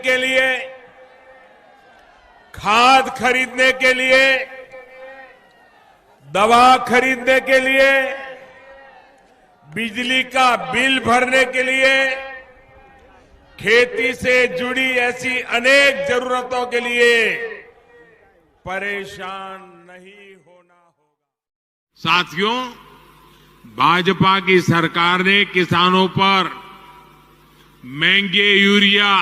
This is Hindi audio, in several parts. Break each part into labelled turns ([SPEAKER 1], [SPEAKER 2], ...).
[SPEAKER 1] के लिए, खाद खरीदने के लिए, दवा खरीदने के लिए, बिजली का बिल भरने के लिए, खेती से जुड़ी ऐसी अनेक जरूरतों के लिए परेशान नहीं होना होगा। साथियों, भाजपा की सरकार ने किसानों पर महंगे यूरिया,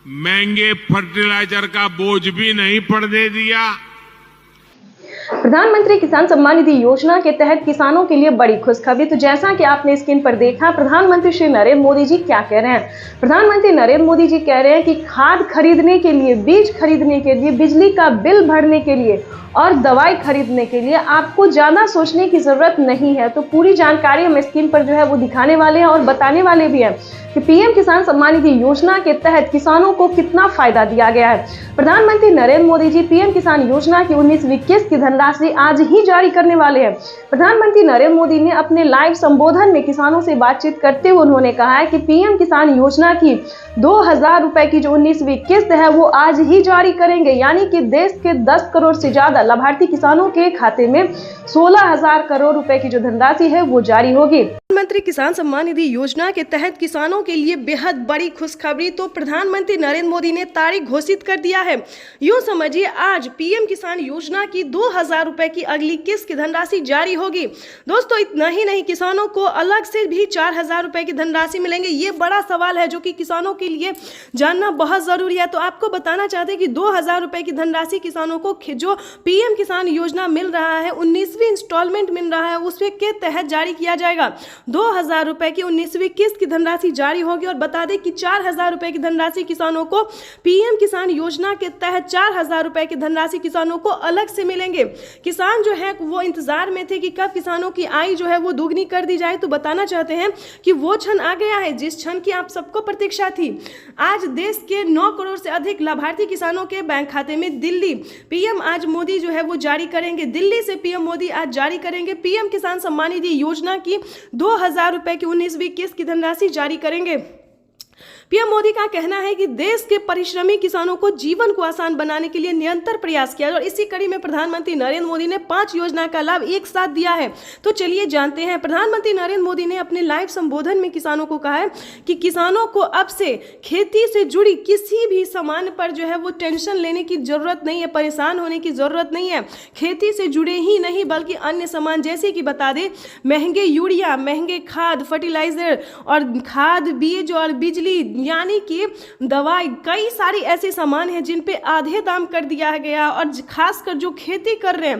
[SPEAKER 1] महंगे फर्टिलाइजर का बोझ भी नहीं पड़ने दिया।
[SPEAKER 2] प्रधानमंत्री किसान सम्मान निधि योजना के तहत किसानों के लिए बड़ी खुशखबरी। तो जैसा कि आपने स्क्रीन पर देखा, प्रधानमंत्री श्री नरेंद्र मोदी जी क्या कह रहे हैं। प्रधानमंत्री नरेंद्र मोदी जी कह रहे हैं कि खाद खरीदने के लिए, बीज खरीदने के लिए, बिजली का बिल भरने के लिए और दवाई खरीदने के लिए आपको ज्यादा सोचने की जरूरत नहीं है। तो पूरी जानकारी हम स्क्रीन पर जो है वो दिखाने वाले हैं और बताने वाले भी हैं कि पीएम किसान सम्मान निधि योजना के तहत किसानों को कितना फायदा दिया गया है। प्रधानमंत्री नरेंद्र मोदी जी पीएम किसान योजना की 19वीं किस्त की धनराशि आज ही जारी करने वाले हैं। प्रधानमंत्री नरेंद्र मोदी ने अपने लाइव संबोधन में किसानों से बातचीत करते हुए उन्होंने कहा है कि पीएम किसान योजना की 2000 रुपए की जो 19वीं किस्त है वो आज ही जारी करेंगे, यानी कि देश के 10 करोड़ से ज्यादा लाभार्थी किसानों के खाते में 16,000 करोड़ रुपए की जो धनराशि है वो जारी होगी। प्रधानमंत्री किसान सम्मान निधि योजना के तहत किसानों के लिए बेहद बड़ी खुशखबरी। तो प्रधानमंत्री नरेंद्र मोदी ने तारीख घोषित कर दिया है। यूं समझिए, आज पीएम किसान योजना की 2000 रुपए की अगली किस्त की धनराशि जारी होगी। दोस्तों, इतना ही नहीं, किसानों को अलग से भी 4000 रुपए की धनराशि मिलेंगे। ये बड़ा सवाल है जो कि किसानों के लिए जानना बहुत जरूरी है। तो आपको बताना चाहते हैं कि 2000 रुपए की धनराशि किसानों को जो पीएम किसान योजना मिल रहा है, 19वीं इंस्टॉलमेंट मिल रहा है, उसके तहत जारी किया जाएगा। 2000 रुपए की 19वीं किस्त की धनराशि जारी होगी। और बता दें कि 4000 रुपए की धनराशि किसानों को पीएम किसान योजना के तहत 4000 रुपए की धनराशि किसानों को अलग से मिलेंगे। किसान जो है वो इंतजार में थे कि कब किसानों की आय जो है वो दुगनी कर दी जाए। तो बताना चाहते हैं कि वो क्षण आ गया है जिस क्षण की आप सबको प्रतीक्षा थी। आज देश के 9 करोड़ से अधिक लाभार्थी किसानों के बैंक खाते में दिल्ली पीएम आज मोदी जो है वो जारी करेंगे। दिल्ली से पीएम मोदी आज जारी करेंगे पीएम किसान सम्मान निधि योजना की 2000 रुपए की 19वीं किस्त की धनराशि जारी करेंगे। पीएम मोदी का कहना है कि देश के परिश्रमी किसानों को जीवन को आसान बनाने के लिए निरंतर प्रयास किया और इसी कड़ी में प्रधानमंत्री नरेंद्र मोदी ने 5 योजना का लाभ एक साथ दिया है। तो चलिए जानते हैं। प्रधानमंत्री नरेंद्र मोदी ने अपने लाइव संबोधन में किसानों को कहा है कि किसानों को अब से खेती से जुड़ी किसी भी सामान पर जो है वो टेंशन लेने की जरूरत नहीं है, परेशान होने की जरूरत नहीं है। खेती से जुड़े ही नहीं बल्कि अन्य सामान जैसे कि बता दें महंगे यूरिया, महंगे खाद, फर्टिलाइजर और खाद, बीज और बिजली यानी कि दवाई, कई सारी ऐसे सामान हैं जिन पे आधे दाम कर दिया गया। और खासकर जो खेती कर रहे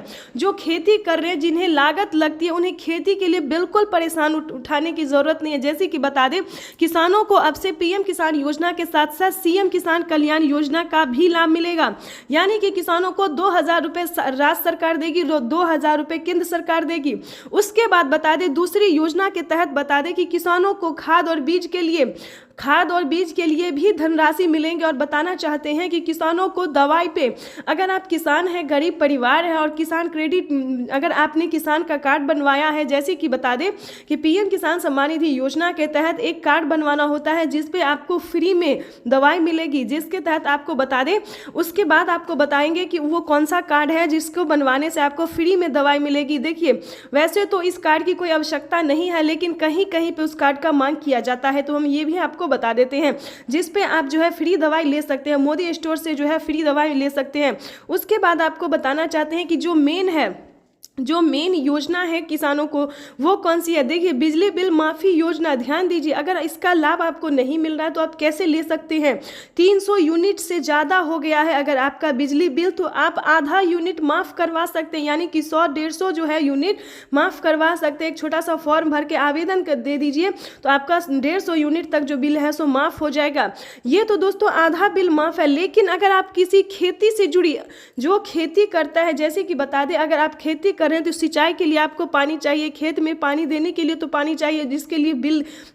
[SPEAKER 2] हैं जिन्हें लागत लगती है, उन्हें खेती के लिए बिल्कुल परेशान उठाने की जरूरत नहीं है। जैसे कि बता दें किसानों को अब से पीएम किसान योजना के साथ साथ सीएम किसान कल्याण योजना का भी लाभ मिलेगा, यानी कि किसानों को 2000 रुपए राज्य सरकार देगी, 2000 रुपए केंद्र सरकार देगी। उसके बाद बता दें दूसरी योजना के तहत बता दें कि किसानों को खाद और बीज के लिए भी धनराशि मिलेंगे। और बताना चाहते हैं कि किसानों को दवाई पे, अगर आप किसान हैं, गरीब परिवार है और किसान क्रेडिट, अगर आपने किसान का कार्ड बनवाया है, जैसे कि बता दें कि पीएम किसान सम्मान निधि योजना के तहत एक कार्ड बनवाना होता है जिसपे आपको फ्री में दवाई मिलेगी, जिसके तहत आपको बता दें, उसके बाद आपको बताएंगे कि वो कौन सा कार्ड है जिसको बनवाने से आपको फ्री में दवाई मिलेगी। देखिए, वैसे तो इस कार्ड की कोई आवश्यकता नहीं है, लेकिन कहीं कहीं पे उस कार्ड का मांग किया जाता है। तो हम ये भी आपको बता देते हैं जिस पे आप जो है फ्री दवाई ले सकते हैं, मोदी स्टोर से जो है फ्री दवाई ले सकते हैं। उसके बाद आपको बताना चाहते हैं कि जो मेन योजना है किसानों को वो कौन सी है। देखिए, बिजली बिल माफ़ी योजना, ध्यान दीजिए, अगर इसका लाभ आपको नहीं मिल रहा है तो आप कैसे ले सकते हैं। 300 यूनिट से ज़्यादा हो गया है अगर आपका बिजली बिल, तो आप आधा यूनिट माफ़ करवा सकते हैं, यानी कि 100-150 जो है यूनिट माफ़ करवा सकते हैं। एक छोटा सा फॉर्म भर के आवेदन कर दे दीजिए तो आपका 150 यूनिट तक जो बिल है सो माफ़ हो जाएगा। ये तो दोस्तों आधा बिल माफ़ है। लेकिन अगर आप किसी खेती से जुड़ी, जो खेती करता है, जैसे कि बता दें अगर आप खेती
[SPEAKER 3] कर रहे हैं तो सिंचाई के लिए आपको पानी चाहिए, खेत में पानी देने के लिए तो पानी चाहिए, जिसके लिए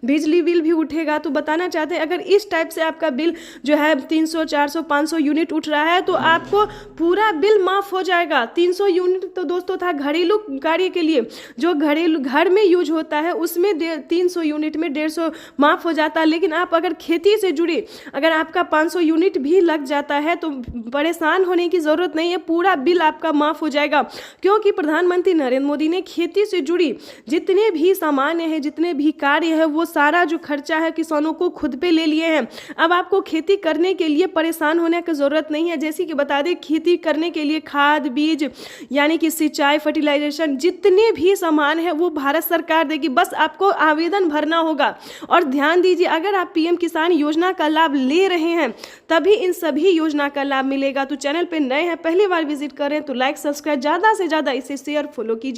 [SPEAKER 3] बिजली बिल भी उठेगा। तो बताना चाहते हैं अगर इस टाइप से आपका बिल जो है 300, 400, 500 यूनिट उठ रहा है तो आपको पूरा बिल माफ हो जाएगा। 300 यूनिट तो दोस्तों था घरेलू कार्य के लिए, जो घरेलू घर में यूज होता है उसमें 300 यूनिट में 150 माफ हो जाता है। लेकिन आप अगर खेती से जुड़े अगर आपका 500 यूनिट भी लग जाता है तो परेशान होने की जरूरत नहीं है, पूरा बिल आपका माफ हो जाएगा। क्योंकि प्रधानमंत्री नरेंद्र मोदी ने खेती से जुड़ी जितने भी सामान्य है, जितने भी कार्य है, वो सारा जो खर्चा है किसानों को खुद पे ले लिए हैं। अब आपको खेती करने के लिए परेशान होने की जरूरत नहीं है। जैसे कि बता दें, खेती करने के लिए खाद, बीज यानी कि सिंचाई, फर्टिलाइजेशन, जितने भी सामान है वो भारत सरकार देगी, बस आपको आवेदन भरना होगा। और ध्यान दीजिए, अगर आप पीएम किसान योजना का लाभ ले रहे हैं तभी इन सभी योजना का लाभ मिलेगा। तो चैनल पे नए हैं, पहली बार विजिट करें तो लाइक, सब्सक्राइब, ज़्यादा से ज़्यादा इसे शेयर, फॉलो कीजिए।